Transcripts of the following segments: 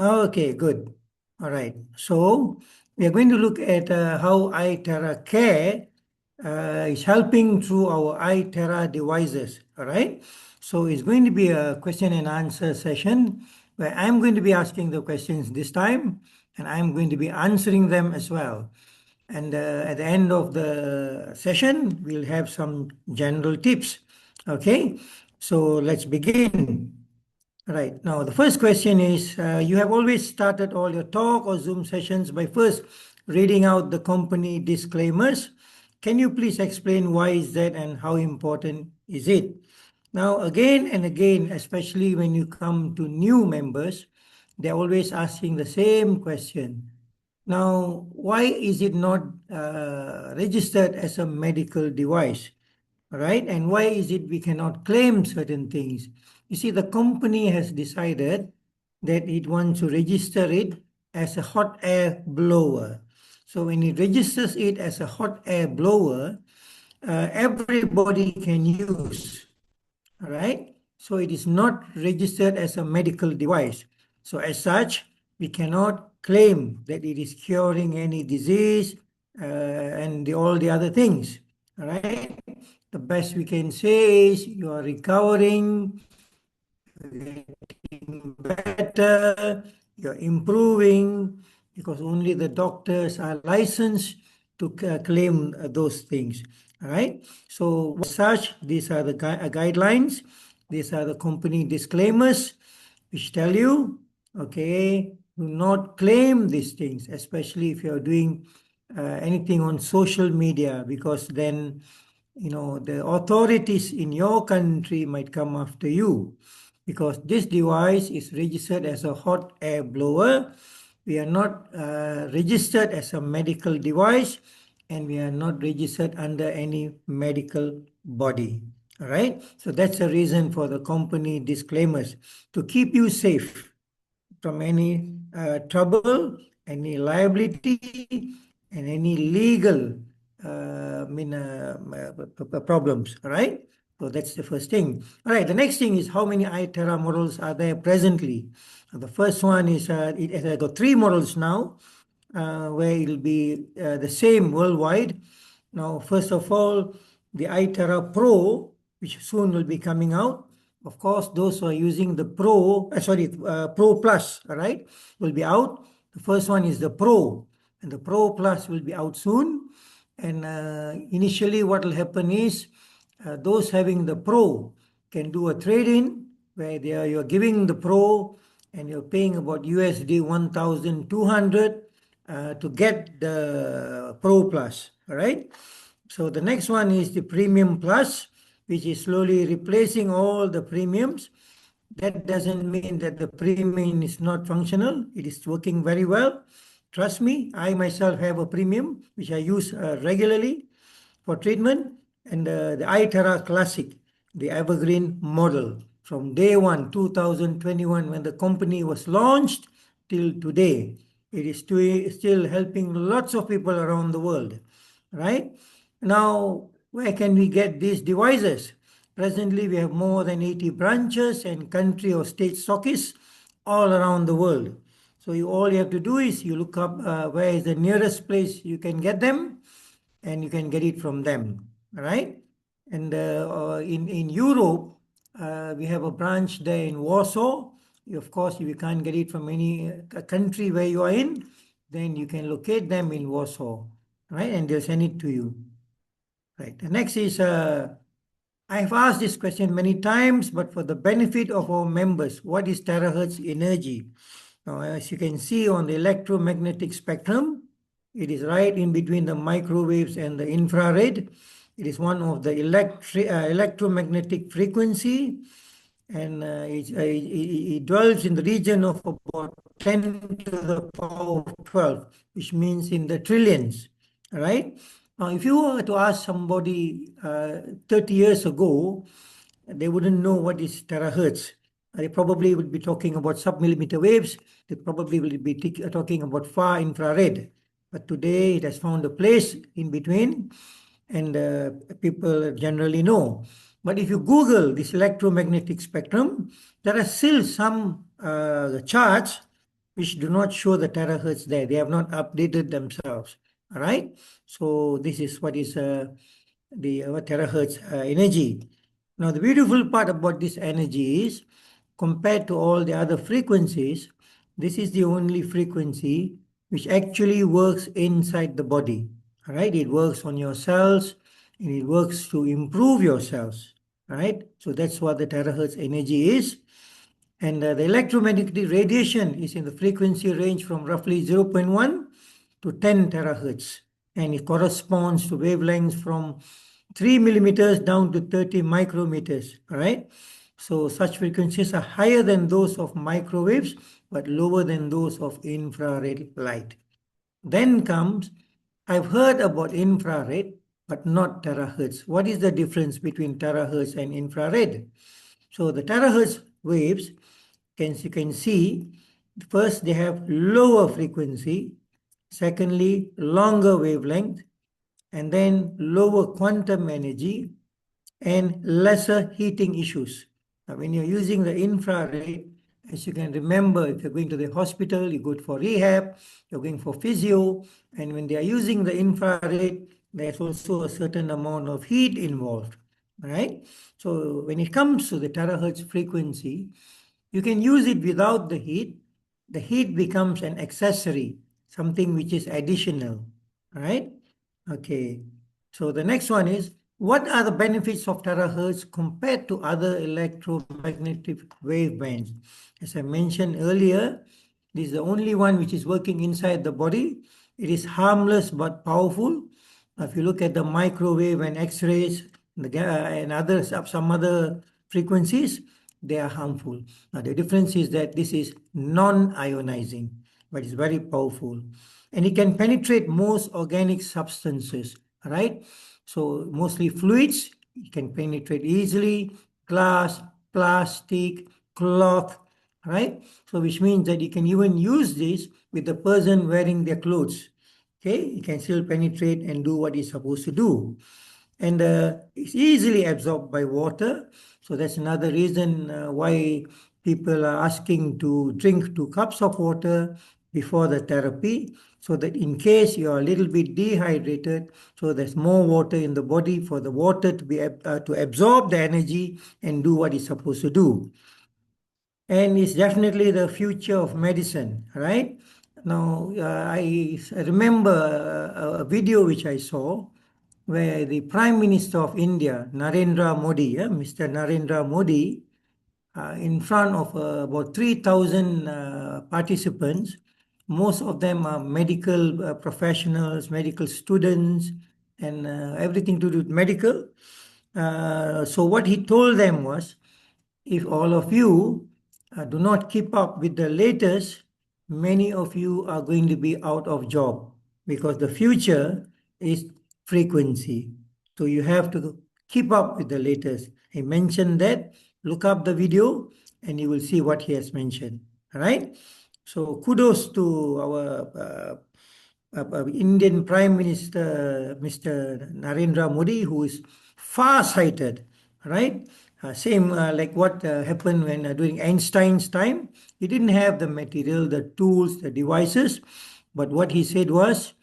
Okay, good. All right. So we are going to look at how iTeraCare is helping through our iTera devices. All right. So it's going to be a question and answer session where I'm going to be asking the questions this time and I'm going to be answering them as well. And at the end of the session, we'll have some general tips. Okay. So let's begin. Right. Now, the first question is you have always started all your talk or Zoom sessions by first reading out the company disclaimers. Can you please explain why is that and how important is it? Now, again and again, especially when you come to new members, they're always asking the same question. Now, why is it not registered as a medical device? Right? And why is it we cannot claim certain things? You see, the company has decided that it wants to register it as a hot air blower. So when it registers it as a hot air blower, everybody can use. All right. So it is not registered as a medical device. So as such, we cannot claim that it is curing any disease and all the other things. All right. The best we can say is you are recovering, getting better, you're improving, because only the doctors are licensed to claim those things. All right. So, as such, these are the guidelines, these are the company disclaimers, which tell you, okay, do not claim these things, especially if you're doing anything on social media, because then the authorities in your country might come after you because this device is registered as a hot air blower. We are not registered as a medical device and we are not registered under any medical body. All right. So that's the reason for the company disclaimers to keep you safe from any trouble, any liability, and any legal problems. All right. So that's the first thing. All right. The next thing is how many iTerra models are there presently? The first one is it has got 3 models now, where it'll be the same worldwide. Now, first of all, the iTerra Pro, which soon will be coming out. Of course, those who are using the Pro Plus, all right, will be out. The first one is the Pro, and the Pro Plus will be out soon. And initially, what will happen is those having the Pro can do a trade-in where you're giving the Pro and you're paying about USD 1,200 to get the Pro Plus. All right. So the next one is the Premium Plus, which is slowly replacing all the premiums. That doesn't mean that the premium is not functional. It is working very well. Trust me, I myself have a premium which I use regularly for treatment, and the iTerra Classic, the evergreen model from day one, 2021, when the company was launched till today. It is still helping lots of people around the world, right? Now, where can we get these devices? Presently, we have more than 80 branches and country or state stockists all around the world. So all you have to do is you look up where is the nearest place you can get them, and you can get it from them, right? And in Europe, we have a branch there in Warsaw. Of course, if you can't get it from any country where you are in, then you can locate them in Warsaw, right? And they'll send it to you. Right. The next is I've asked this question many times, but for the benefit of our members, what is terahertz energy? Now, as you can see on the electromagnetic spectrum, it is right in between the microwaves and the infrared. It is one of the electromagnetic frequency, and it dwells in the region of about 10 to the power of 12, which means in the trillions, right? Now, if you were to ask somebody 30 years ago, they wouldn't know what is terahertz. They probably would be talking about submillimeter waves. They probably will be talking about far infrared. But today it has found a place in between, and people generally know. But if you Google this electromagnetic spectrum, there are still some charts which do not show the terahertz there. They have not updated themselves. All right. So this is what is the terahertz energy. Now, the beautiful part about this energy is, compared to all the other frequencies, this is the only frequency which actually works inside the body. All right. It works on your cells and it works to improve your cells. All right. So that's what the terahertz energy is. And the electromagnetic radiation is in the frequency range from roughly 0.1 to 10 terahertz. And it corresponds to wavelengths from 3 millimeters down to 30 micrometers. All right. So such frequencies are higher than those of microwaves, but lower than those of infrared light. Then comes, I've heard about infrared, but not terahertz. What is the difference between terahertz and infrared? So the terahertz waves, you can see, first they have lower frequency, secondly longer wavelength, and then lower quantum energy and lesser heating issues. Now, when you're using the infrared, as you can remember, if you're going to the hospital, you go for rehab, you're going for physio, and when they are using the infrared, there's also a certain amount of heat involved, right? So when it comes to the terahertz frequency, you can use it without the heat. The heat becomes an accessory, something which is additional, right? Okay. So the next one is, what are the benefits of terahertz compared to other electromagnetic wave bands? As I mentioned earlier, this is the only one which is working inside the body. It is harmless but powerful. If you look at the microwave and X-rays and others, some other frequencies, they are harmful. Now, the difference is that this is non-ionizing, but it's very powerful. And it can penetrate most organic substances, right? So mostly fluids, it can penetrate easily, glass, plastic, cloth, right? So which means that you can even use this with the person wearing their clothes. Okay, it can still penetrate and do what it's supposed to do. And it's easily absorbed by water. So that's another reason why people are asking to drink 2 cups of water before the therapy, so that in case you are a little bit dehydrated, so there's more water in the body for the water to be to absorb the energy and do what it's supposed to do. And it's definitely the future of medicine, right? Now, I remember a video which I saw where the Prime Minister of India, Narendra Modi, Mr. Narendra Modi, in front of about 3,000 participants, most of them are medical professionals, medical students, and everything to do with medical. So what he told them was, if all of you do not keep up with the latest, many of you are going to be out of job, because the future is frequency. So you have to keep up with the latest. He mentioned that. Look up the video and you will see what he has mentioned. All right. So kudos to our Indian Prime Minister, Mr. Narendra Modi, who is far-sighted, right? Same like what happened when during Einstein's time. He didn't have the material, the tools, the devices, but what he said was,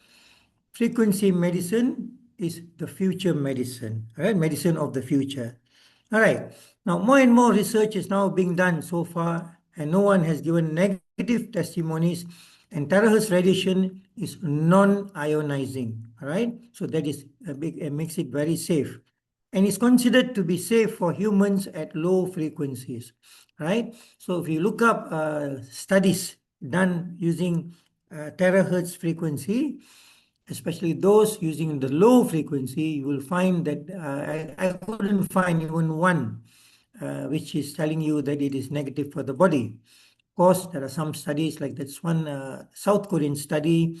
frequency medicine is the future medicine, right? Medicine of the future. All right. Now, more and more research is now being done so far, and no one has given negative testimonies. And terahertz radiation is non-ionizing. All right. So that is a big, it makes it very safe, and is considered to be safe for humans at low frequencies. Right. So if you look up studies done using terahertz frequency, especially those using the low frequency, you will find that I couldn't find even one which is telling you that it is negative for the body. Of course, there are some studies, like that's one South Korean study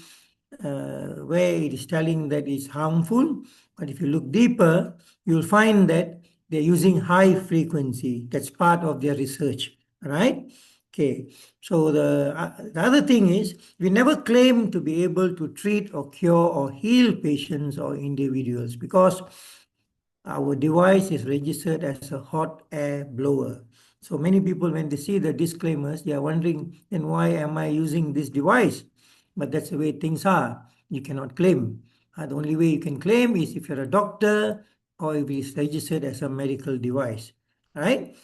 where it is telling that it's harmful. But if you look deeper, you'll find that they're using high frequency. That's part of their research, right? Okay, so the other thing is, we never claim to be able to treat or cure or heal patients or individuals, because our device is registered as a hot air blower. So many people, when they see the disclaimers, they are wondering, then why am I using this device? But that's the way things are. You cannot claim. The only way you can claim is if you're a doctor or if it's registered as a medical device, right?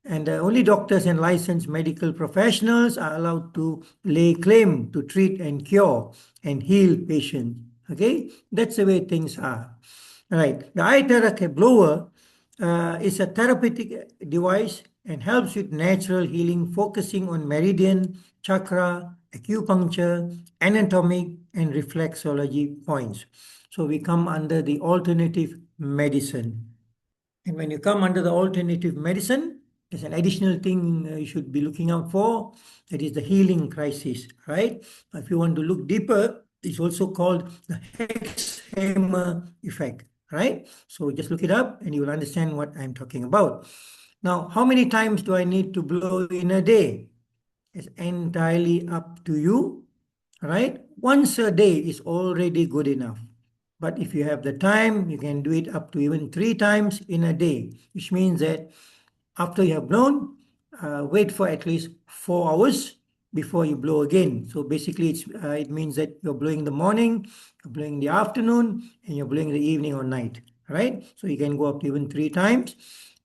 And only doctors and licensed medical professionals are allowed to lay claim to treat and cure and heal patients. Okay, that's the way things are. Right. The iTeraCare blower is a therapeutic device and helps with natural healing, focusing on meridian, chakra, acupuncture, anatomic, and reflexology points. So we come under the alternative medicine. And when you come under the alternative medicine, there's an additional thing you should be looking out for. That is the healing crisis, right? If you want to look deeper, it's also called the Hexhammer effect, right? So just look it up and you will understand what I'm talking about. Now, how many times do I need to blow in a day? It's entirely up to you, right? Once a day is already good enough. But if you have the time, you can do it up to even 3 times in a day, which means that after you have blown, wait for at least 4 hours before you blow again. So basically, it means that you're blowing in the morning, you're blowing in the afternoon, and you're blowing in the evening or night, right? So you can go up to even 3 times.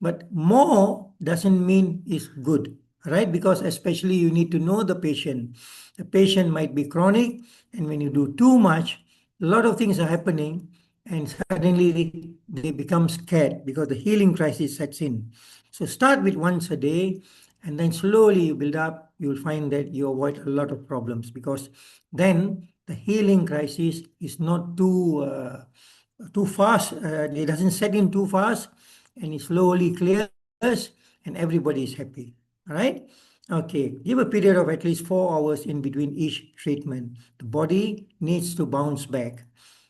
But more doesn't mean is good, right? Because especially you need to know the patient. The patient might be chronic, and when you do too much, a lot of things are happening, and suddenly they become scared because the healing crisis sets in. So start with once a day, and then slowly you build up. You'll find that you avoid a lot of problems because then the healing crisis is not too fast. It doesn't set in too fast, and it slowly clears, and everybody is happy. All right. Okay, give a period of at least 4 hours in between each treatment. The body needs to bounce back.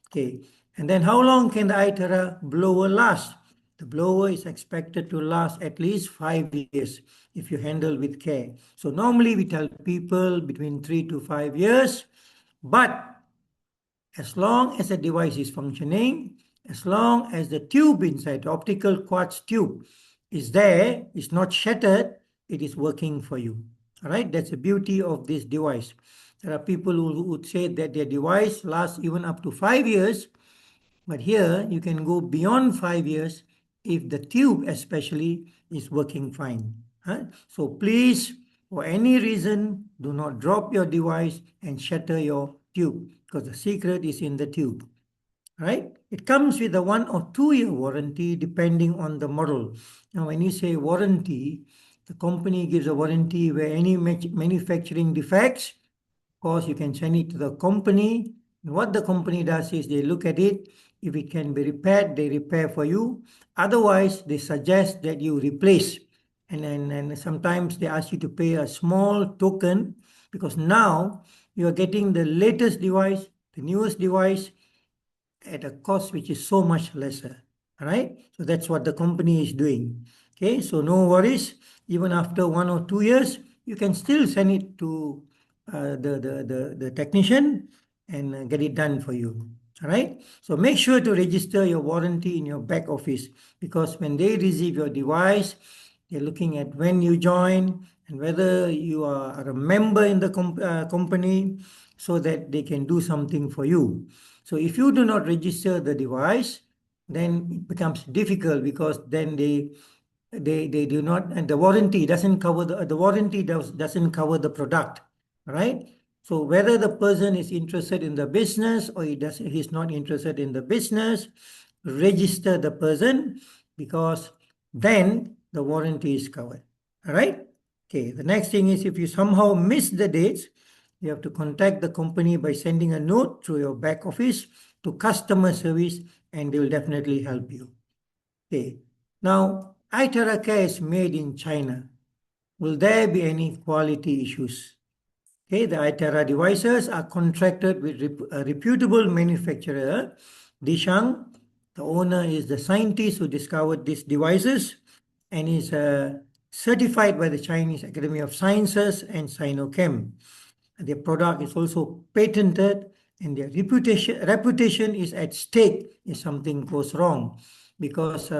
Okay, and then how long can the iTera blower last? The blower is expected to last at least 5 years if you handle with care. So normally we tell people between 3 to 5 years, but as long as the device is functioning, as long as the tube inside, the optical quartz tube, is there, is not shattered, it is working for you. All right, that's the beauty of this device. There are people who would say that their device lasts even up to 5 years, but here you can go beyond 5 years if the tube especially is working fine. Huh? So please, for any reason, do not drop your device and shatter your tube because the secret is in the tube. Right? It comes with a 1 or 2 year warranty depending on the model. Now, when you say warranty, the company gives a warranty where any manufacturing defects, of course, you can send it to the company. And what the company does is they look at it. If it can be repaired, they repair for you. Otherwise, they suggest that you replace. And sometimes they ask you to pay a small token because now you are getting the latest device, the newest device, at a cost which is so much lesser. All right. So that's what the company is doing. Okay. So no worries. Even after 1 or 2 years, you can still send it to the technician and get it done for you. All right. So make sure to register your warranty in your back office because when they receive your device, they're looking at when you join and whether you are a member in the company so that they can do something for you. So if you do not register the device, then it becomes difficult because then they do not, and the warranty doesn't cover the warranty doesn't cover the product, right? So whether the person is interested in the business or he's not interested in the business, register the person because then the warranty is covered. All right. Okay. The next thing is if you somehow miss the dates, you have to contact the company by sending a note through your back office to customer service and they will definitely help you. Okay. Now, iTeraCare is made in China. Will there be any quality issues? Okay, the iTera devices are contracted with a reputable manufacturer, Dishang. The owner is the scientist who discovered these devices and is certified by the Chinese Academy of Sciences and Sinochem. Their product is also patented and their reputation is at stake if something goes wrong because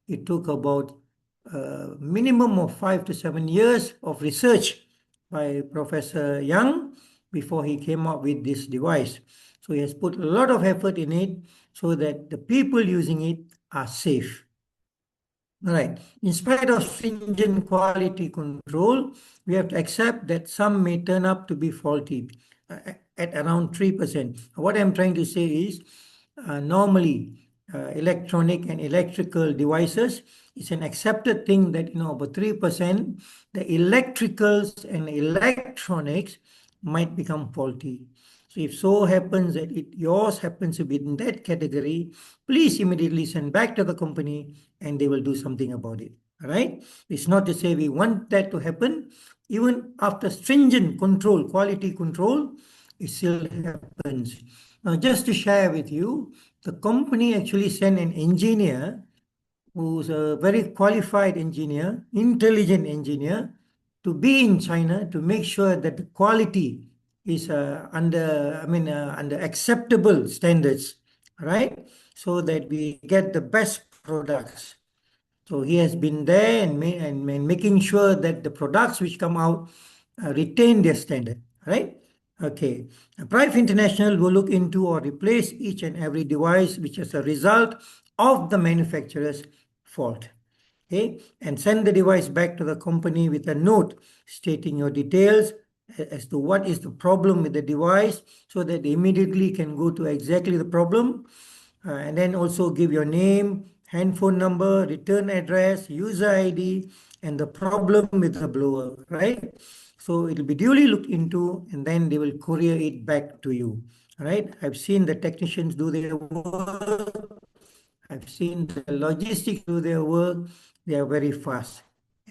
it took about a minimum of 5 to 7 years of research by Professor Young before he came up with this device. So he has put a lot of effort in it so that the people using it are safe. Right. In spite of stringent quality control, we have to accept that some may turn up to be faulty at around 3%. What I'm trying to say is normally electronic and electrical devices, it's an accepted thing that, about 3%, the electricals and electronics might become faulty. So if so happens that yours happens to be in that category, please immediately send back to the company and they will do something about it. All right? It's not to say we want that to happen. Even after stringent control, quality control, it still happens. Now, just to share with you, the company actually sent an engineer who's a very qualified engineer, intelligent engineer, to be in China to make sure that the quality is under acceptable standards, right? So that we get the best products. So he has been there and making sure that the products which come out retain their standard, right? Okay. Prive International will look into or replace each and every device which is a result of the manufacturer's fault. Okay, and send the device back to the company with a note stating your details as to what is the problem with the device so that they immediately can go to exactly the problem and then also give your name, handphone number, return address, user ID, and the problem with the blower, right? So it will be duly looked into and then they will courier it back to you, right? I've seen the technicians do their work. I've seen the logistics do their work. They are very fast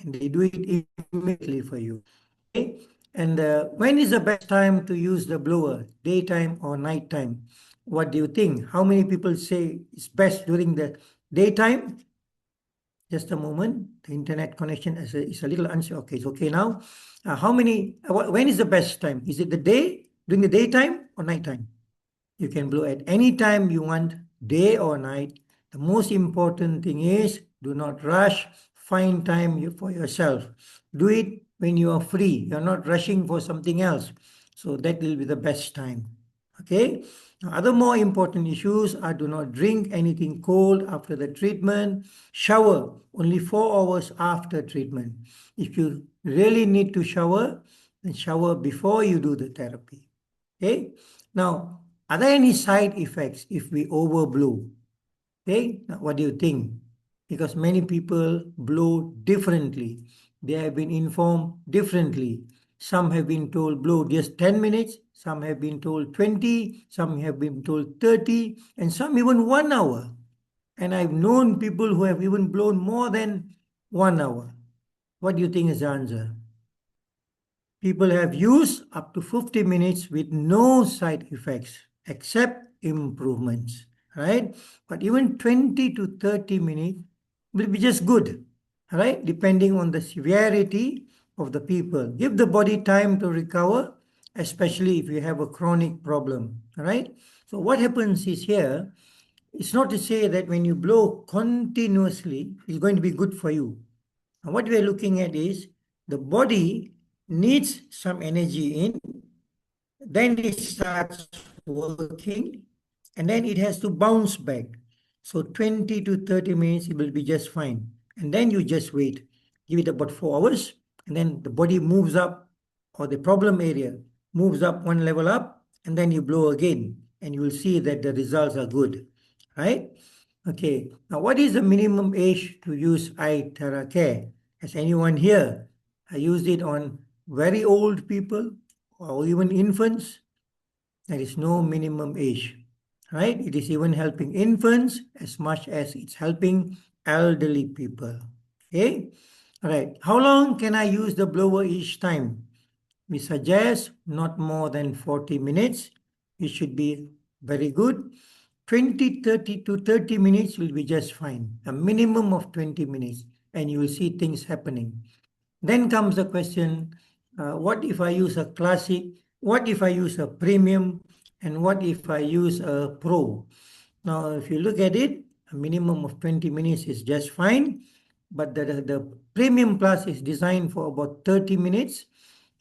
and they do it immediately for you. Okay? And when is the best time to use the blower? Daytime or nighttime? What do you think? How many people say it's best during the daytime? Just a moment. The internet connection is a little unsure. Okay, it's okay now. When is the best time? Is it the day, during the daytime or nighttime? You can blow at any time you want, day or night. The most important thing is do not rush. Find time for yourself. Do it when you are free. You're not rushing for something else. So that will be the best time. Okay. Now, other more important issues are do not drink anything cold after the treatment. Shower only 4 hours after treatment. If you really need to shower, then shower before you do the therapy. Okay. Now, are there any side effects if we overblow? Okay, now what do you think? Because many people blow differently. They have been informed differently. Some have been told blow just 10 minutes, some have been told 20, some have been told 30, and some even 1 hour. And I've known people who have even blown more than 1 hour. What do you think is the answer? People have used up to 50 minutes with no side effects except improvements, right? But even 20 to 30 minutes will be just good, right? Depending on the severity of the people. Give the body time to recover, especially if you have a chronic problem, right? So what happens is here, it's not to say that when you blow continuously, it's going to be good for you. And what we are looking at is the body needs some energy in, then it starts working, and then it has to bounce back. So 20 to 30 minutes, it will be just fine. And then you just wait. Give it about 4 hours, and then the body moves up, or the problem area moves up one level up, and then you blow again, and you will see that the results are good, right? Okay, now what is the minimum age to use iTeraCare? Has anyone here used it on very old people or even infants? There is no minimum age, right? It is even helping infants as much as it's helping elderly people. Okay, all right. How long can I use the blower each time? We suggest not more than 40 minutes. It should be very good. 20, 30 to 30 minutes will be just fine. A minimum of 20 minutes, and you will see things happening. Then comes the question, what if I use a classic? What if I use a premium? And what if I use a pro? Now, if you look at it, a minimum of 20 minutes is just fine. but the Premium Plus is designed for about 30 minutes,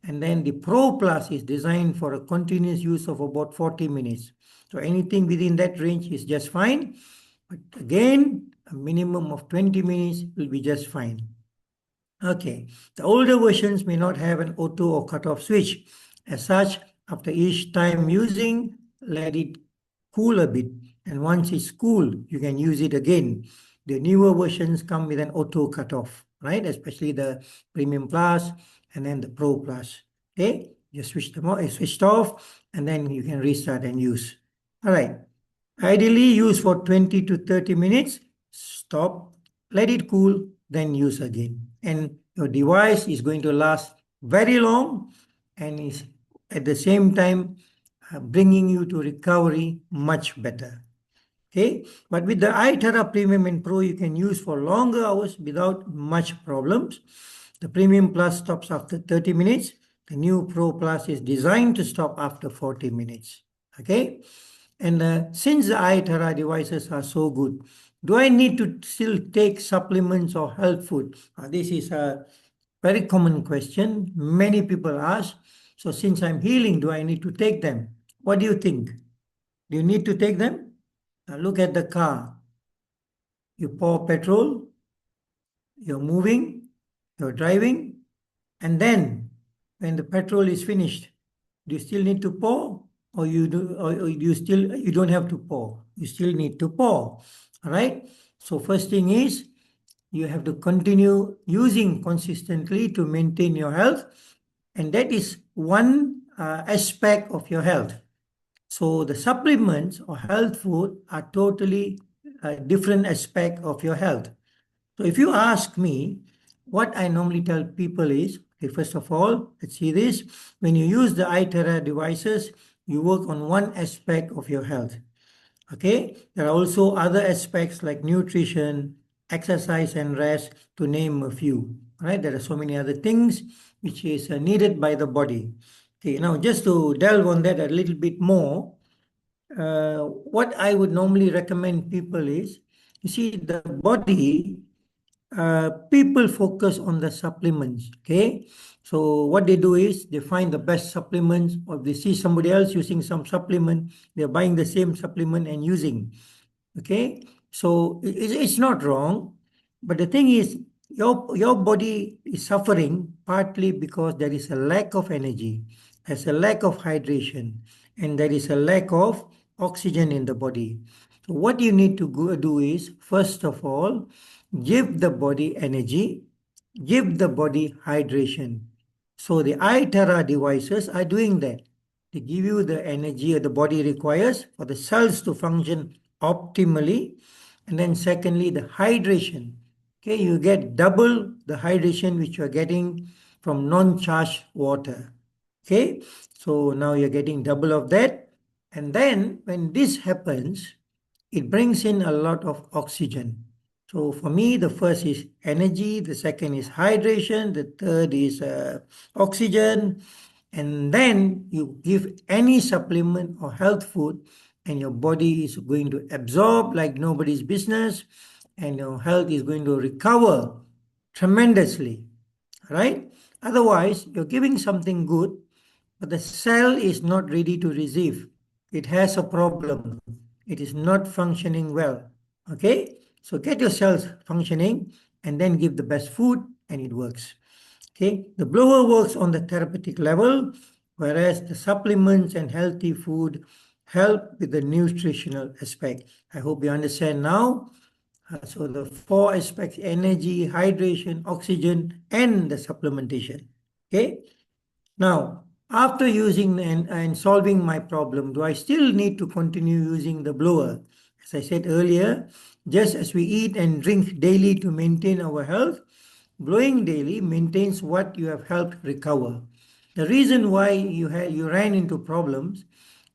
and then the Pro Plus is designed for a continuous use of about 40 minutes. So anything within that range is just fine. But again, a minimum of 20 minutes will be just fine. Okay, the older versions may not have an auto or cutoff switch. As such, after each time using, let it cool a bit. And once it's cool, you can use it again. The newer versions come with an auto cutoff, right? Especially the Premium Plus and then the Pro Plus. Okay, you switch them off, switched off, and then you can restart and use. All right. Ideally use for 20 to 30 minutes, stop, let it cool, then use again. And your device is going to last very long and is at the same time bringing you to recovery much better. Okay, but with the iTera Premium and Pro, you can use for longer hours without much problems. The Premium Plus stops after 30 minutes. The new Pro Plus is designed to stop after 40 minutes. Okay, and since the iTera devices are so good, do I need to still take supplements or health food? This is a very common question. Many people ask. So since I'm healing, do I need to take them? What do you think? Do you need to take them? Look at the car. You pour petrol, you're moving, you're driving, and then when the petrol is finished, do you still need to pour? Or you don't have to pour? You still need to pour. All right. So first thing is you have to continue using consistently to maintain your health, and that is one aspect of your health. So the supplements or health food are totally a different aspect of your health. So if you ask me, what I normally tell people is, okay, first of all, let's see this. When you use the iTera devices, you work on one aspect of your health. Okay, there are also other aspects like nutrition, exercise, and rest, to name a few. Right? There are so many other things which is needed by the body. Okay, now just to delve on that a little bit more, what I would normally recommend people is, you see, the body, people focus on the supplements. Okay, so what they do is they find the best supplements, or they see somebody else using some supplement, they're buying the same supplement and using. Okay, so it's not wrong, but the thing is, your body is suffering partly because there is a lack of energy, there's a lack of hydration, and there is a lack of oxygen in the body. So what you need to do is, first of all, give the body energy, give the body hydration. So the iTera devices are doing that. They give you the energy the body requires for the cells to function optimally. And then secondly, the hydration. Okay, you get double the hydration which you are getting from non-charged water. Okay, so now you're getting double of that. And then when this happens, it brings in a lot of oxygen. So for me, the first is energy, the second is hydration, the third is oxygen, and then you give any supplement or health food, and your body is going to absorb like nobody's business, and your health is going to recover tremendously, right? Otherwise, you're giving something good, but the cell is not ready to receive. It has a problem. It is not functioning well. Okay? So get your cells functioning and then give the best food and it works. Okay? The blower works on the therapeutic level, whereas the supplements and healthy food help with the nutritional aspect. I hope you understand now. So the four aspects: energy, hydration, oxygen, and the supplementation. Okay? Now, after using and solving my problem, do I still need to continue using the blower? As I said earlier, just as we eat and drink daily to maintain our health, blowing daily maintains what you have helped recover. The reason why you ran into problems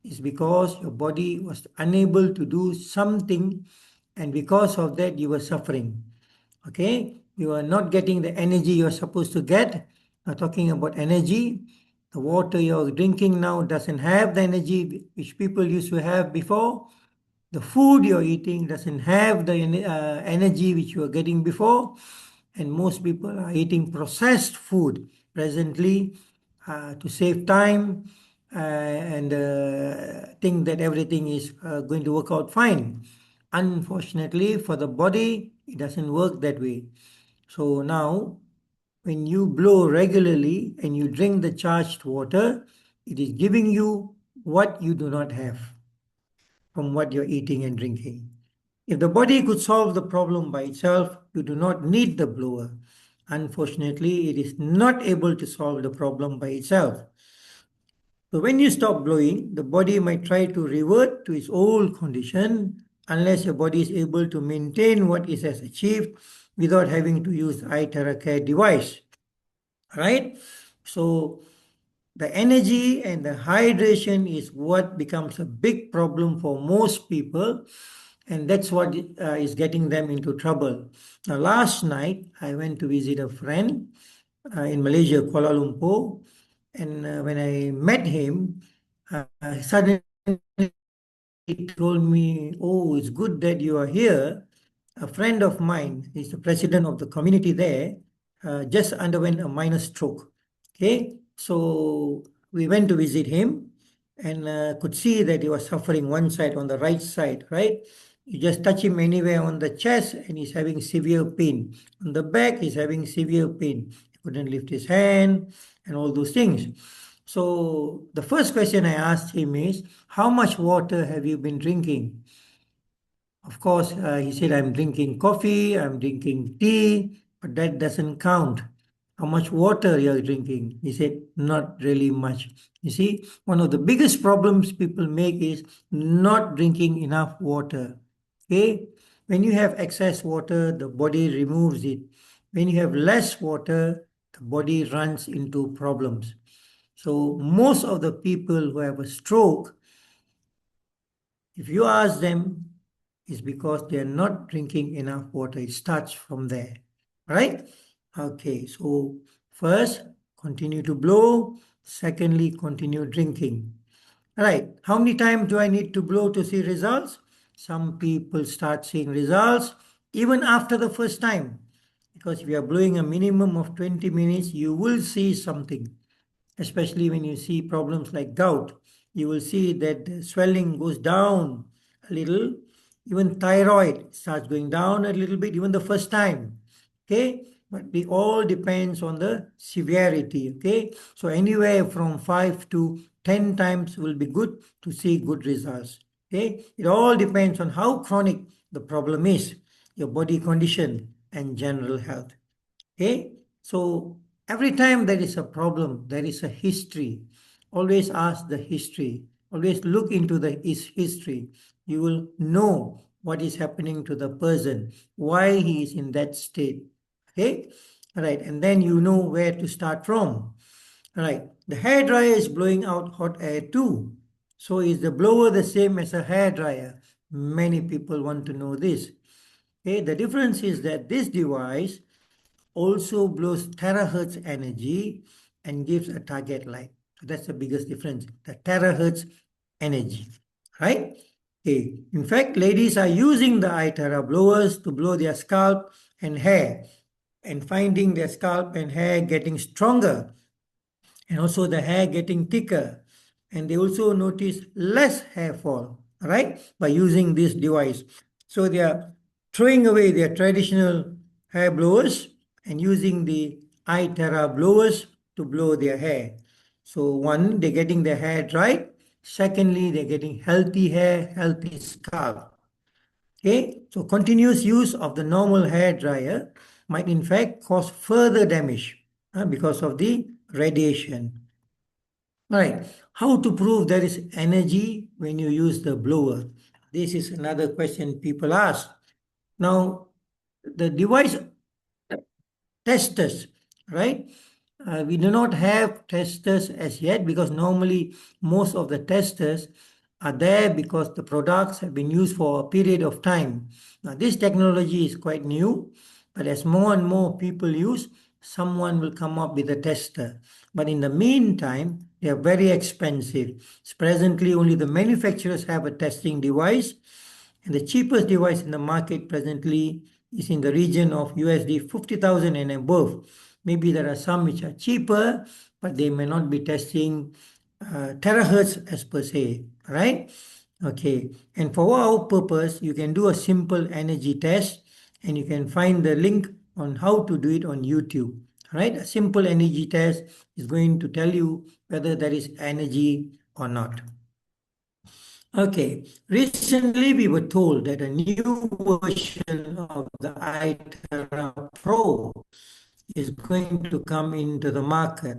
is because your body was unable to do something, and because of that you were suffering. Okay, you are not getting the energy you're supposed to get. Talking about energy, the water you're drinking now doesn't have the energy which people used to have before. The food you're eating doesn't have the energy which you were getting before. and most people are eating processed food presently to save time and think that everything is going to work out fine. Unfortunately, for the body, it doesn't work that way. So now, when you blow regularly and you drink the charged water, it is giving you what you do not have from what you're eating and drinking. If the body could solve the problem by itself, you do not need the blower. Unfortunately, it is not able to solve the problem by itself. So when you stop blowing, the body might try to revert to its old condition unless your body is able to maintain what it has achieved without having to use the iTeraCare device. Right? So the energy and the hydration is what becomes a big problem for most people, and that's what is getting them into trouble. Now, last night, I went to visit a friend in Malaysia, Kuala Lumpur, and when I met him, suddenly he told me, "Oh, it's good that you are here. A friend of mine, he's the president of the community there, just underwent a minor stroke." Okay, so we went to visit him and could see that he was suffering one side, on the right side, right? You just touch him anywhere on the chest and he's having severe pain. On the back, he's having severe pain. He couldn't lift his hand and all those things. So the first question I asked him is, how much water have you been drinking? Of course, he said, I'm drinking coffee, I'm drinking tea, but that doesn't count. How much water you're drinking? He said, not really much. You see, one of the biggest problems people make is not drinking enough water. Okay? When you have excess water, the body removes it. When you have less water, the body runs into problems. So most of the people who have a stroke, if you ask them, it's because they are not drinking enough water. It starts from there, right? Okay, so first, continue to blow. Secondly, continue drinking. All right, how many times do I need to blow to see results? Some people start seeing results even after the first time. Because if you are blowing a minimum of 20 minutes, you will see something, especially when you see problems like gout. You will see that the swelling goes down a little. Even thyroid starts going down a little bit, even the first time. Okay? But it all depends on the severity. Okay? So anywhere from 5 to 10 times will be good to see good results. Okay? It all depends on how chronic the problem is, your body condition, and general health. Okay, so every time there is a problem, there is a history. Always ask the history. Always look into the history. You will know what is happening to the person, why he is in that state. Okay, all right, and then you know where to start from. All right, the hair dryer is blowing out hot air too. So is the blower the same as a hair dryer? Many people want to know this. Okay, the difference is that this device also blows terahertz energy and gives a target light. So that's the biggest difference, the terahertz energy, right? Okay. In fact, ladies are using the iTera blowers to blow their scalp and hair and finding their scalp and hair getting stronger and also the hair getting thicker. And they also notice less hair fall, right, by using this device. So they are throwing away their traditional hair blowers and using the iTera blowers to blow their hair. So one, they're getting their hair dried. Secondly, they're getting healthy hair, healthy scalp. Okay, so continuous use of the normal hair dryer might in fact cause further damage because of the radiation. All right, how to prove there is energy when you use the blower? This is another question people ask. Now, the device testers, right? We do not have testers as yet because normally most of the testers are there because the products have been used for a period of time. Now, this technology is quite new, but as more and more people use, someone will come up with a tester. But in the meantime, they are very expensive. So presently, only the manufacturers have a testing device, and the cheapest device in the market presently is in the region of USD 50,000 and above. Maybe there are some which are cheaper, but they may not be testing terahertz as per se, right? Okay, and for our purpose, you can do a simple energy test, and you can find the link on how to do it on YouTube, right? A simple energy test is going to tell you whether there is energy or not. Okay, recently we were told that a new version of the iTera Pro is going to come into the market,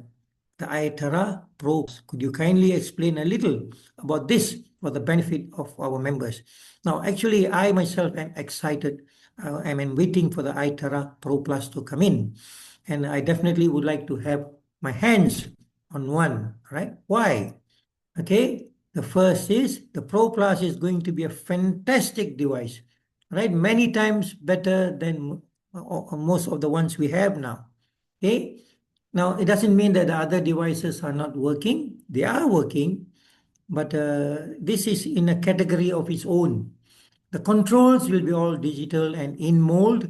the iTera Pro. Could you kindly explain a little about this for the benefit of our members? Now, actually, I myself am excited. I'm waiting for the iTera Pro Plus to come in, and I definitely would like to have my hands on one, right? Why? Okay, the first is the Pro Plus is going to be a fantastic device, right? Many times better than most of the ones we have now. Okay, now it doesn't mean that the other devices are not working. They are working, but this is in a category of its own. The controls will be all digital and in mold,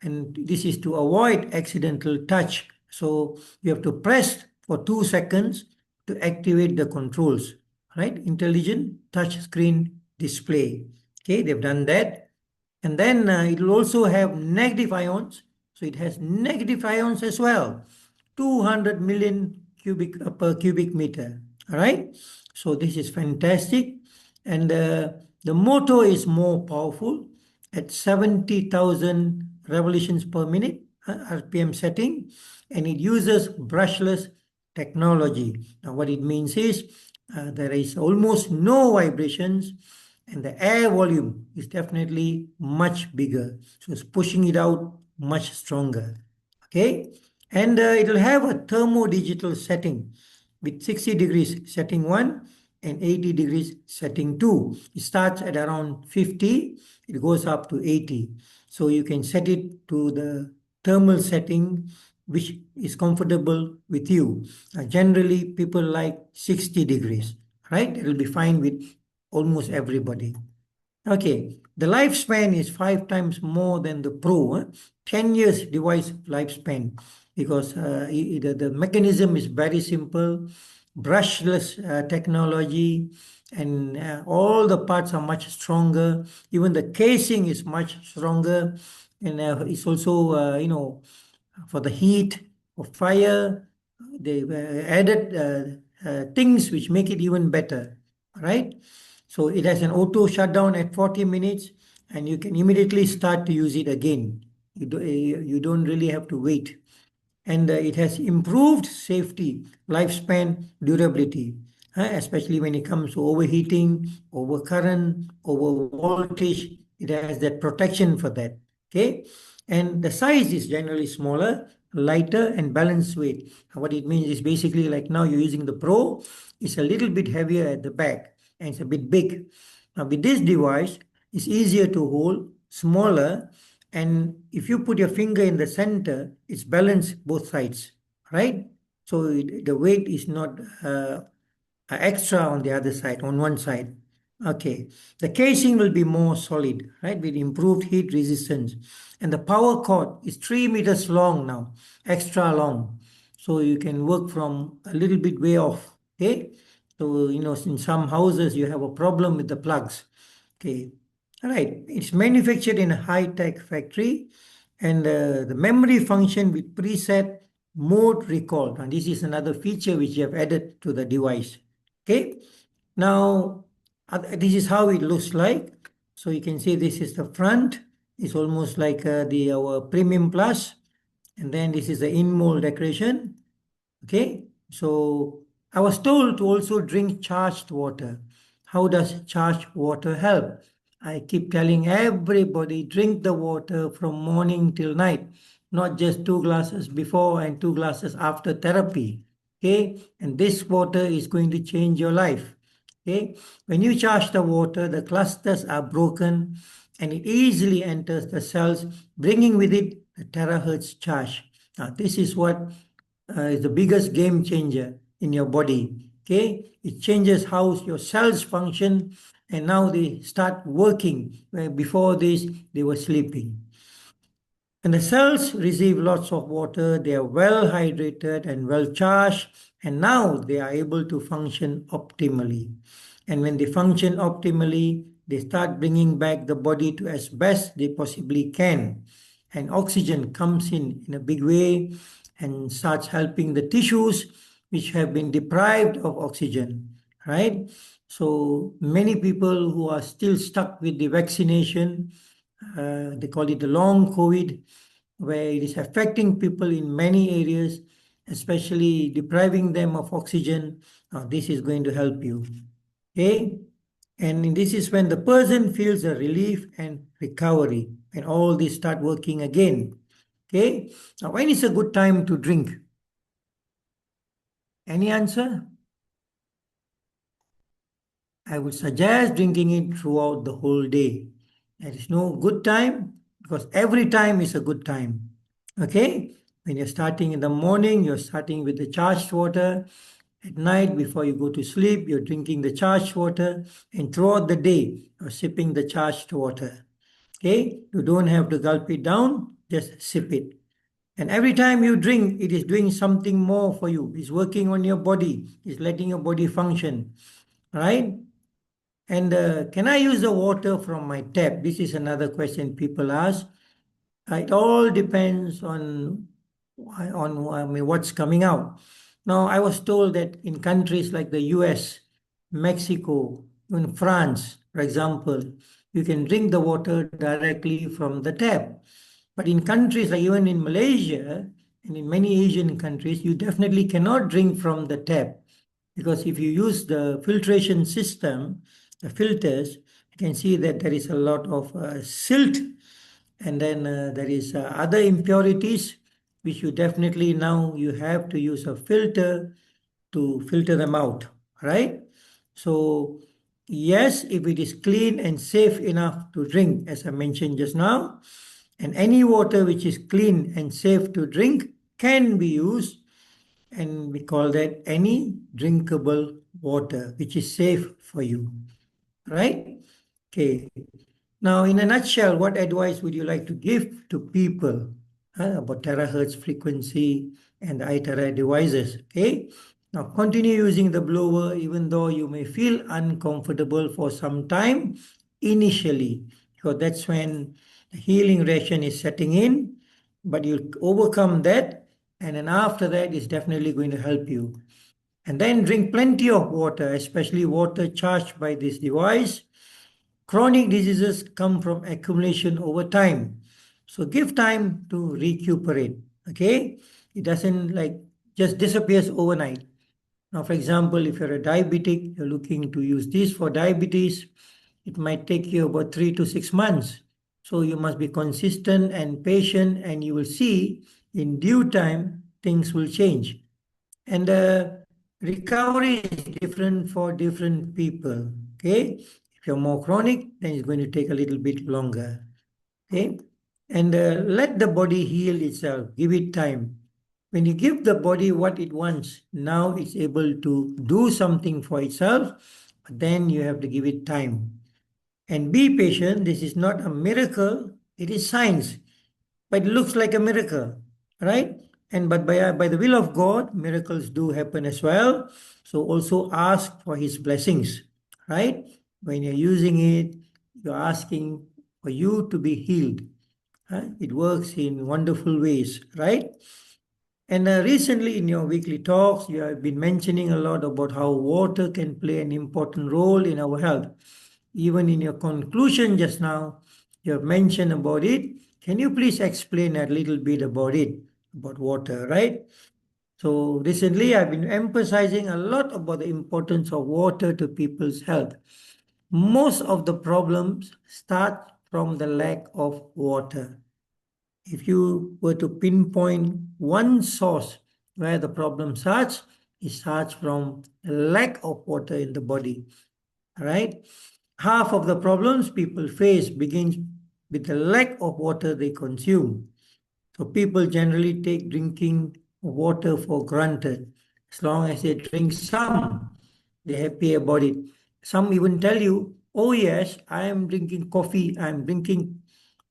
and this is to avoid accidental touch. So you have to press for 2 seconds to activate the controls, right? Intelligent touch screen display. Okay, they've done that. And then it will also have negative ions. So it has negative ions as well. 200 million cubic per cubic meter. All right. So this is fantastic. And the motor is more powerful at 70,000 revolutions per minute, RPM setting, and it uses brushless technology. Now, what it means is there is almost no vibrations, and the air volume is definitely much bigger. So it's pushing it out much stronger. Okay, and it will have a thermodigital setting with 60 degrees setting 1 and 80 degrees setting 2. It starts at around 50, it goes up to 80. So you can set it to the thermal setting which is comfortable with you. Generally, people like 60 degrees, right? It will be fine with almost everybody. Okay, the lifespan is 5 times more than the Pro. 10 years device lifespan because the mechanism is very simple, brushless technology, and all the parts are much stronger. Even the casing is much stronger, and it's also, for the heat or fire, they added things which make it even better, right? So it has an auto shutdown at 40 minutes, and you can immediately start to use it again. You don't really have to wait. And it has improved safety, lifespan, durability, especially when it comes to overheating, overcurrent, over voltage. It has that protection for that. Okay, and the size is generally smaller, lighter, and balanced weight. What it means is basically like now you're using the Pro, it's a little bit heavier at the back and it's a bit big. Now with this device, it's easier to hold, smaller, and if you put your finger in the center, it's balanced both sides, right? So the weight is not extra on the other side, on one side. Okay, the casing will be more solid, right, with improved heat resistance. And the power cord is 3 meters long now, extra long. So you can work from a little bit way off, okay? So, in some houses, you have a problem with the plugs. Okay, all right. It's manufactured in a high-tech factory, and the memory function with preset mode recall. And this is another feature which you have added to the device. Okay. Now, this is how it looks like. So you can see this is the front. It's almost like our Premium Plus. And then this is the in-mold decoration. Okay, so I was told to also drink charged water. How does charged water help? I keep telling everybody drink the water from morning till night, not just 2 glasses before and 2 glasses after therapy. Okay, and this water is going to change your life. Okay, when you charge the water, the clusters are broken and it easily enters the cells, bringing with it the terahertz charge. Now, this is what is the biggest game changer in your body. Okay, it changes how your cells function, and now they start working. Where before this they were sleeping. And the cells receive lots of water, they are well hydrated and well charged, and now they are able to function optimally. And when they function optimally, they start bringing back the body to as best they possibly can. And oxygen comes in a big way and starts helping the tissues which have been deprived of oxygen, right? So many people who are still stuck with the vaccination, they call it the long COVID, where it is affecting people in many areas, especially depriving them of oxygen. This is going to help you. Okay? And this is when the person feels a relief and recovery, and all this start working again. Okay? Now, when is a good time to drink? Any answer? I would suggest drinking it throughout the whole day. There is no good time because every time is a good time. Okay? When you're starting in the morning, you're starting with the charged water. At night, before you go to sleep, you're drinking the charged water. And throughout the day, you're sipping the charged water. Okay? You don't have to gulp it down, just sip it. And every time you drink, it is doing something more for you. It's working on your body. It's letting your body function. Right? And can I use the water from my tap? This is another question people ask. It all depends on I mean, what's coming out. Now, I was told that in countries like the US, Mexico, in France, for example, you can drink the water directly from the tap. But in countries like even in Malaysia and in many Asian countries, you definitely cannot drink from the tap. Because if you use the filtration system, the filters, you can see that there is a lot of silt, and then there is other impurities which you definitely now you have to use a filter to filter them out, right? So yes, if it is clean and safe enough to drink, as I mentioned just now, and any water which is clean and safe to drink can be used, and we call that any drinkable water which is safe for you, right? Okay. Now, in a nutshell, what advice would you like to give to people about terahertz frequency and the iTera devices? Okay. Now, continue using the blower even though you may feel uncomfortable for some time initially, because that's when the healing reaction is setting in, but you'll overcome that, and then after that, it's definitely going to help you. And then drink plenty of water, especially water charged by this device. Chronic diseases come from accumulation over time. So give time to recuperate. Okay? It doesn't like just disappears overnight. Now, for example, if you're a diabetic, you're looking to use this for diabetes, it might take you about 3 to 6 months. So you must be consistent and patient, and you will see in due time things will change. And recovery is different for different people. Okay. If you're more chronic, then it's going to take a little bit longer. Okay. And let the body heal itself. Give it time. When you give the body what it wants, now it's able to do something for itself. But then you have to give it time. And be patient. This is not a miracle. It is science, but it looks like a miracle, right? And but by the will of God, miracles do happen as well. So also ask for His blessings, right? When you're using it, you're asking for you to be healed. It works in wonderful ways, right? And recently in your weekly talks, you have been mentioning a lot about how water can play an important role in our health. Even in your conclusion just now, you have mentioned about it. Can you please explain a little bit about it, about water, right? So recently I've been emphasizing a lot about the importance of water to people's health. Most of the problems start from the lack of water. If you were to pinpoint one source where the problem starts, it starts from a lack of water in the body, right? Half of the problems people face begins with the lack of water they consume. So people generally take drinking water for granted. As long as they drink some, they're happy about it. Some even tell you, oh yes, I am drinking coffee, I'm drinking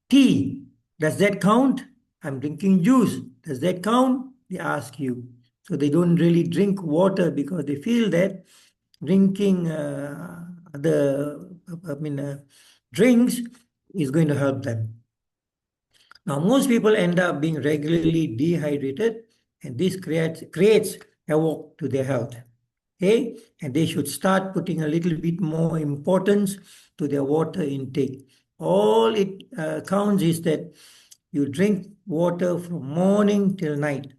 tea. Does that count? I'm drinking juice. Does that count? They ask you. So they don't really drink water because they feel that drinking drinks is going to help them. Now, most people end up being regularly dehydrated, and this creates havoc to their health. Okay, and they should start putting a little bit more importance to their water intake. All it counts is that you drink water from morning till night.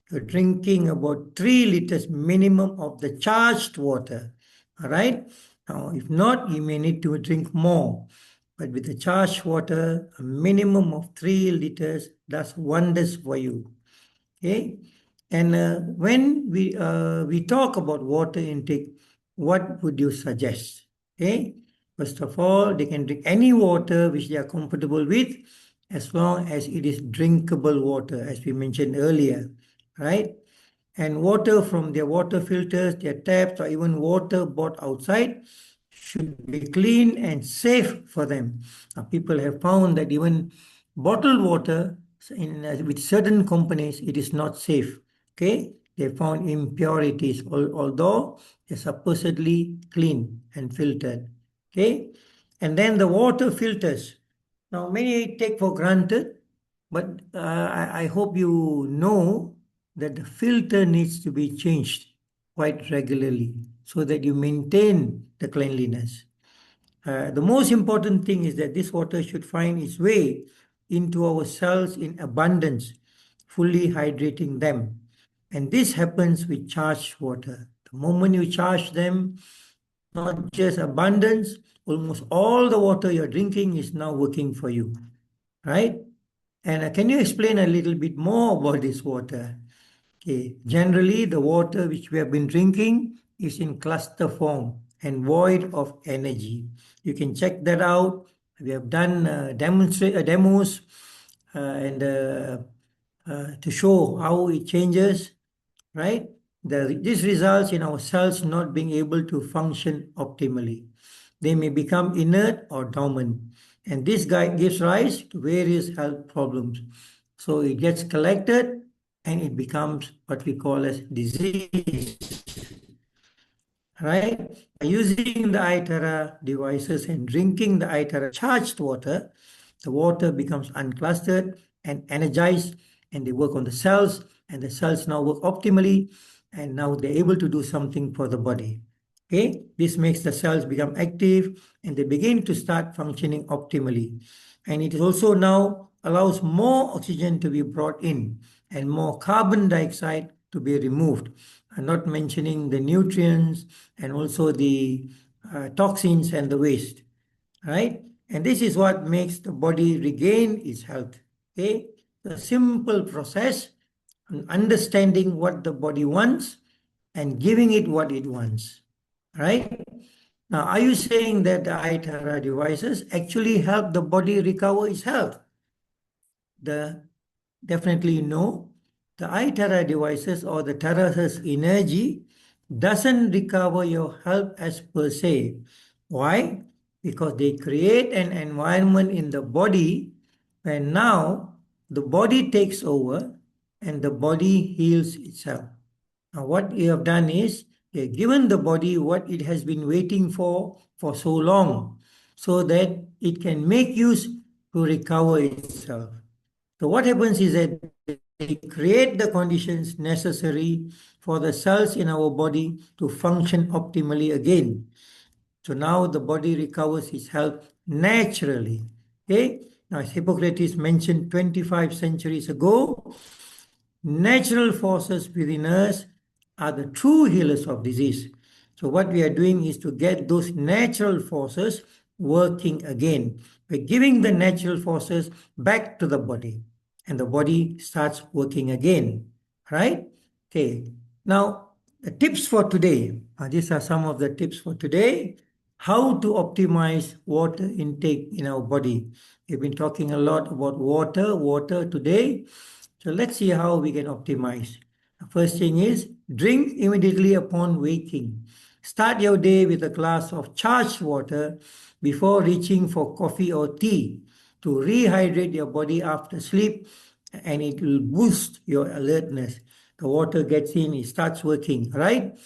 You're drinking about 3 liters minimum of the charged water. All right. Now, if not, you may need to drink more. But with the charged water, a minimum of 3 liters does wonders for you. Okay. And when we talk about water intake, what would you suggest? Okay. First of all, they can drink any water which they are comfortable with, as long as it is drinkable water, as we mentioned earlier, right? And water from their water filters, their taps, or even water bought outside should be clean and safe for them. People have found that even bottled water with certain companies, it is not safe. Okay, they found impurities, although they're supposedly clean and filtered. Okay, and then the water filters. Now, many take for granted, but I hope you know that the filter needs to be changed quite regularly so that you maintain the cleanliness. The most important thing is that this water should find its way into our cells in abundance, fully hydrating them. And this happens with charged water. The moment you charge them, not just abundance, almost all the water you're drinking is now working for you, right? And can you explain a little bit more about this water? Okay. Generally, the water which we have been drinking is in cluster form and void of energy. You can check that out. We have done demos to show how it changes, right? This results in our cells not being able to function optimally. They may become inert or dormant, and this guy gives rise to various health problems. So it gets collected and it becomes what we call as disease, right? By using the iTera devices and drinking the iTera charged water, the water becomes unclustered and energized, and they work on the cells, and the cells now work optimally, and now they're able to do something for the body. Okay, this makes the cells become active and they begin to start functioning optimally. And it also now allows more oxygen to be brought in and more carbon dioxide to be removed. I'm not mentioning the nutrients and also the toxins and the waste, right? And this is what makes the body regain its health. Okay, the simple process, understanding what the body wants and giving it what it wants, right? Now, are you saying that the iTera devices actually help the body recover its health? The definitely no. The iTera devices or the Terra's energy doesn't recover your health as per se. Why? Because they create an environment in the body where now the body takes over and the body heals itself. Now, what you have done is you have given the body what it has been waiting for so long so that it can make use to recover itself. So what happens is that they create the conditions necessary for the cells in our body to function optimally again. So now the body recovers its health naturally. Okay? Now, as Hippocrates mentioned 25 centuries ago, natural forces within us are the true healers of disease. So what we are doing is to get those natural forces working again. We're giving the natural forces back to the body and the body starts working again, right? Okay. Now, the tips for today. These are some of the tips for today. How to optimize water intake in our body. We've been talking a lot about water today. So let's see how we can optimize. The first thing is drink immediately upon waking. Start your day with a glass of charged water before reaching for coffee or tea to rehydrate your body after sleep and it will boost your alertness. The water gets in, it starts working, right?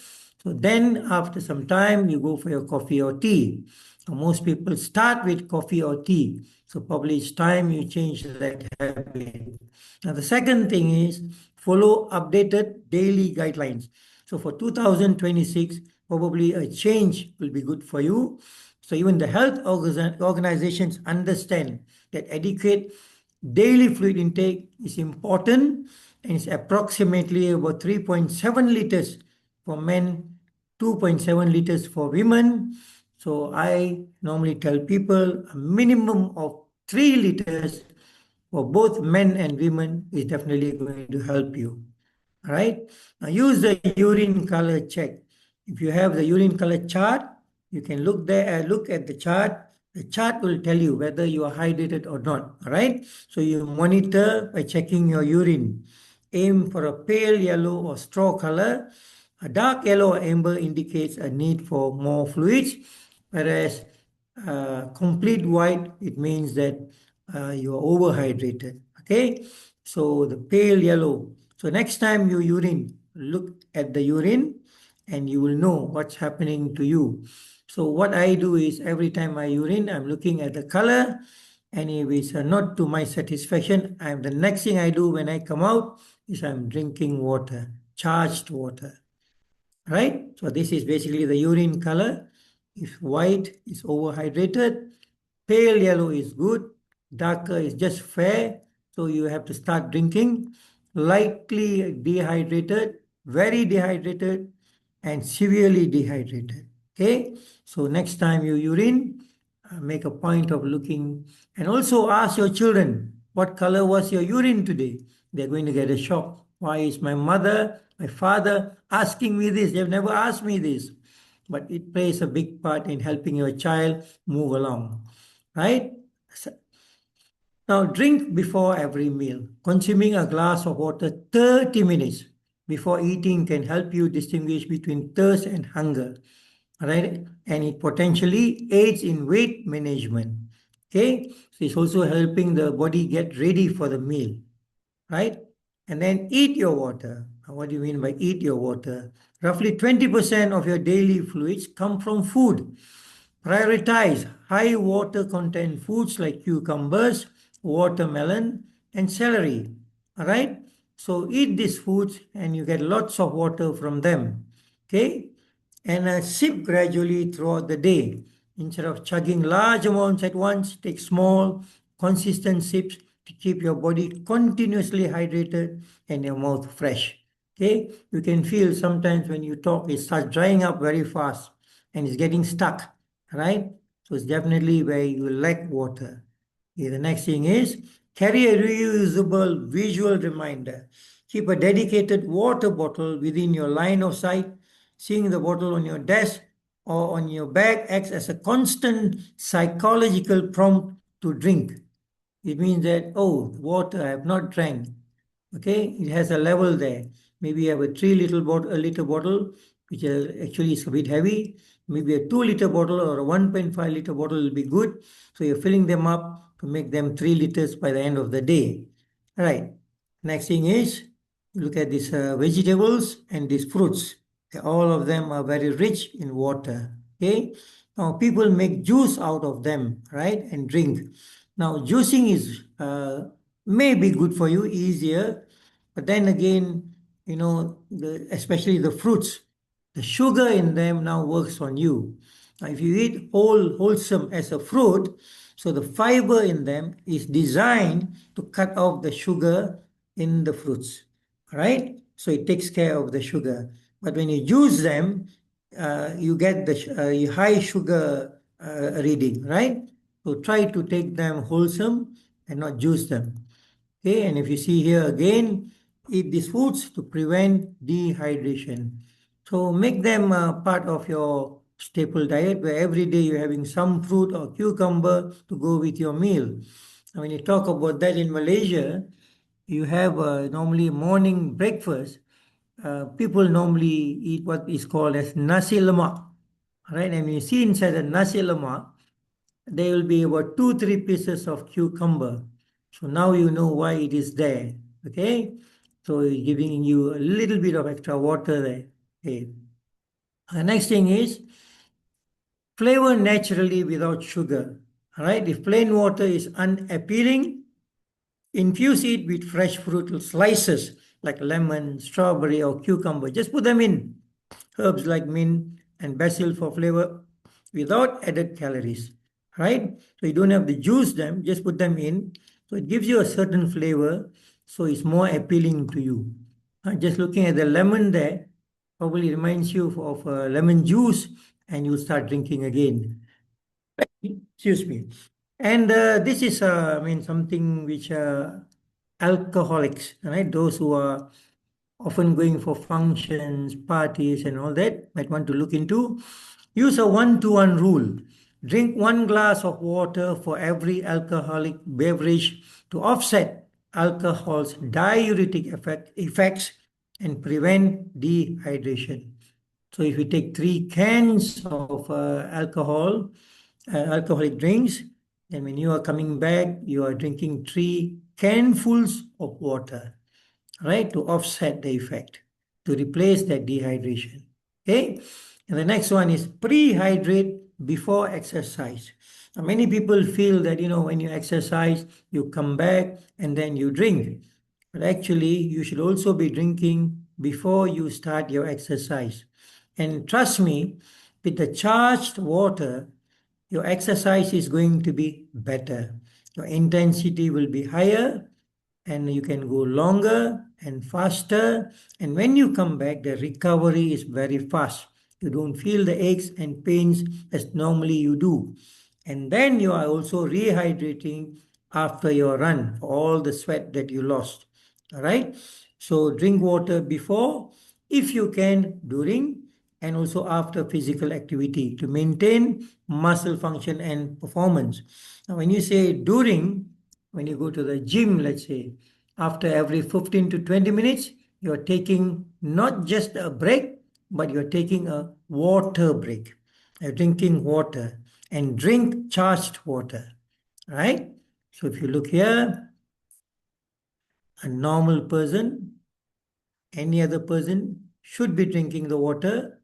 So then after some time, you go for your coffee or tea. So most people start with coffee or tea. So probably it's time you change that habit. Now the second thing is follow updated daily guidelines. So for 2026, probably a change will be good for you. So even the health organizations understand that adequate daily fluid intake is important, and it's approximately about 3.7 liters for men, 2.7 liters for women. So I normally tell people a minimum of 3 liters for both men and women is definitely going to help you. All right. Now use the urine color check. If you have the urine color chart, you can look there, look at the chart. The chart will tell you whether you are hydrated or not. All right. So you monitor by checking your urine. Aim for a pale yellow or straw color. A dark yellow or amber indicates a need for more fluids, whereas complete white, it means that you are overhydrated. Okay. So the pale yellow. So next time you urine, look at the urine and you will know what's happening to you. So what I do is every time I urine, I'm looking at the color, and if it's not to my satisfaction, the next thing I do when I come out is I'm drinking water, charged water, right? So this is basically the urine color. If white is overhydrated, pale yellow is good, darker is just fair. So you have to start drinking. Lightly dehydrated, very dehydrated, and severely dehydrated. Okay. So next time you urine, make a point of looking, and also ask your children, what color was your urine today? They're going to get a shock. Why is my mother, my father asking me this? They've never asked me this. But it plays a big part in helping your child move along, right? Now, drink before every meal. Consuming a glass of water 30 minutes before eating can help you distinguish between thirst and hunger, right? And it potentially aids in weight management. Okay, so it's also helping the body get ready for the meal, right? And then eat your water. What do you mean by eat your water? Roughly 20% of your daily fluids come from food. Prioritize high water content foods like cucumbers, watermelon, and celery. All right? So eat these foods and you get lots of water from them. Okay? And sip gradually throughout the day. Instead of chugging large amounts at once, take small, consistent sips to keep your body continuously hydrated and your mouth fresh. Okay? You can feel sometimes when you talk, it starts drying up very fast and it's getting stuck, right? So it's definitely where you lack water. Okay, the next thing is carry a reusable visual reminder. Keep a dedicated water bottle within your line of sight. Seeing the bottle on your desk or on your bag acts as a constant psychological prompt to drink. It means that, oh, water I have not drank. Okay, it has a level there. Maybe you have a 3 liter bottle, which actually is a bit heavy. Maybe a 2 liter bottle or a 1.5 liter bottle will be good. So you're filling them up to make them 3 liters by the end of the day. All right. Next thing is look at these vegetables and these fruits. All of them are very rich in water. Okay. Now people make juice out of them, right, and drink. Now juicing is may be good for you, easier, but then again, especially the fruits, the sugar in them now works on you. Now, if you eat wholesome as a fruit, so the fiber in them is designed to cut off the sugar in the fruits, right? So it takes care of the sugar. But when you juice them, you get the high sugar reading, right? So try to take them wholesome and not juice them. Okay, and if you see here again, eat these foods to prevent dehydration. So make them part of your staple diet where every day you're having some fruit or cucumber to go with your meal. And when you talk about that in Malaysia, you have normally morning breakfast. People normally eat what is called as nasi lemak, right? And when you see inside the nasi lemak, there will be about 2, 3 pieces of cucumber. So now you know why it is there. Okay. So it's giving you a little bit of extra water there. Okay. The next thing is flavor naturally without sugar. All right. If plain water is unappealing, infuse it with fresh fruit slices like lemon, strawberry, or cucumber. Just put them in. Herbs like mint and basil for flavor without added calories. Right? So you don't have to juice them, just put them in. So it gives you a certain flavor, so it's more appealing to you. Just looking at the lemon there probably reminds you of lemon juice, and you'll start drinking again. Excuse me. And this is, I mean, something which alcoholics, right? Those who are often going for functions, parties, and all that might want to look into. Use a 1-to-1 rule. Drink 1 glass of water for every alcoholic beverage to offset alcohol's diuretic effects and prevent dehydration. So if you take 3 cans of alcoholic drinks, then when you are coming back, you are drinking 3 canfuls of water, right, to offset the effect, to replace that dehydration. Okay. And the next one is pre-hydrate before exercise. Now, many people feel that, when you exercise, you come back and then you drink. But actually, you should also be drinking before you start your exercise. And trust me, with the charged water, your exercise is going to be better. Your intensity will be higher and you can go longer and faster. And when you come back, the recovery is very fast. You don't feel the aches and pains as normally you do. And then you are also rehydrating after your run for all the sweat that you lost. All right. So drink water before, if you can, during, and also after physical activity to maintain muscle function and performance. Now, when you say during, when you go to the gym, let's say, after every 15 to 20 minutes, you're taking not just a break, but you're taking a water break. You're drinking water and drink charged water, right? So if you look here, a normal person, any other person should be drinking the water,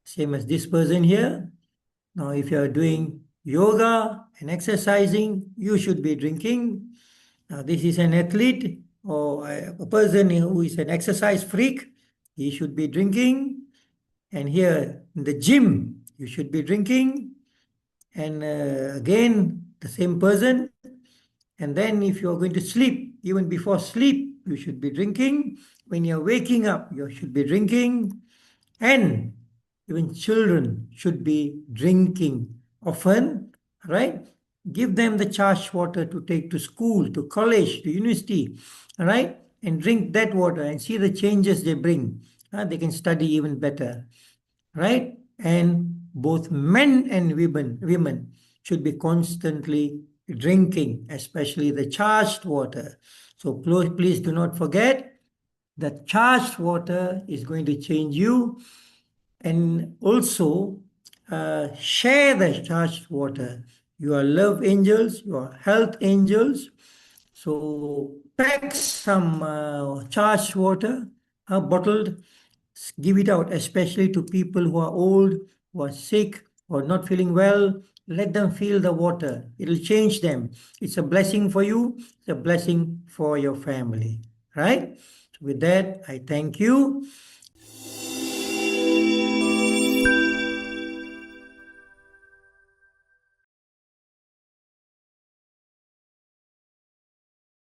same as this person here. Now, if you are doing yoga and exercising, you should be drinking. Now, this is an athlete or a person who is an exercise freak. He should be drinking. And here in the gym, you should be drinking. And again, the same person. And then if you're going to sleep, even before sleep, you should be drinking. When you're waking up, you should be drinking. And even children should be drinking often, right? Give them the charged water to take to school, to college, to university, all right? And drink that water and see the changes they bring. They can study even better, right? And both men and women should be constantly drinking, especially the charged water. So please do not forget that charged water is going to change you, and also share the charged water. You are love angels, you are health angels. So pack some charged water, bottled, give it out, especially to people who are old, who are sick, or not feeling well. Let them feel the water. It'll change them. It's a blessing for you. It's a blessing for your family, right? So with that, I thank you.